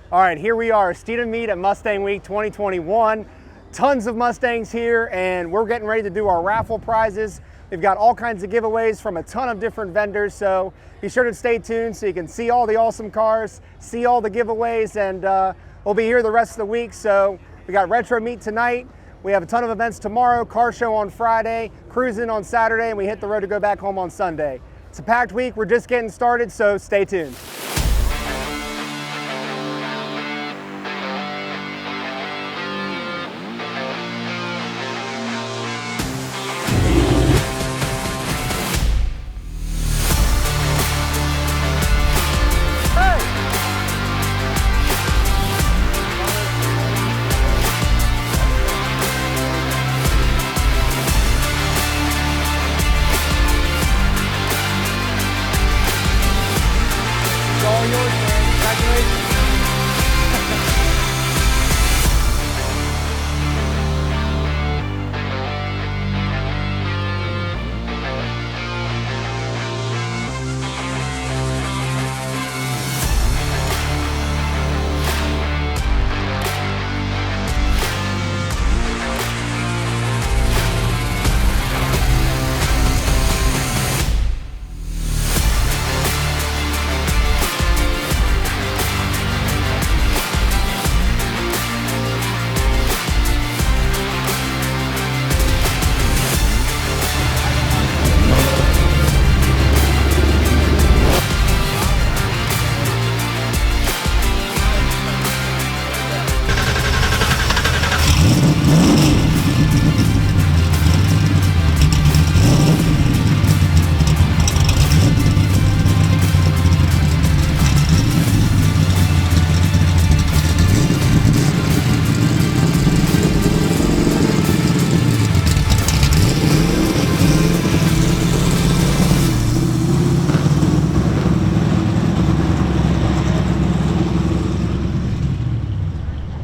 All right, here we are, Steeda Meet at Mustang Week 2021. Tons of Mustangs here, and we're getting ready to do our raffle prizes. We've got all kinds of giveaways from a ton of different vendors, so be sure to stay tuned so you can see all the awesome cars, see all the giveaways, and we'll be here the rest of the week. So we got Retro Meet tonight. We have a ton of events tomorrow, car show on Friday, cruising on Saturday, and we hit the road to go back home on Sunday. It's a packed week. We're just getting started, so stay tuned.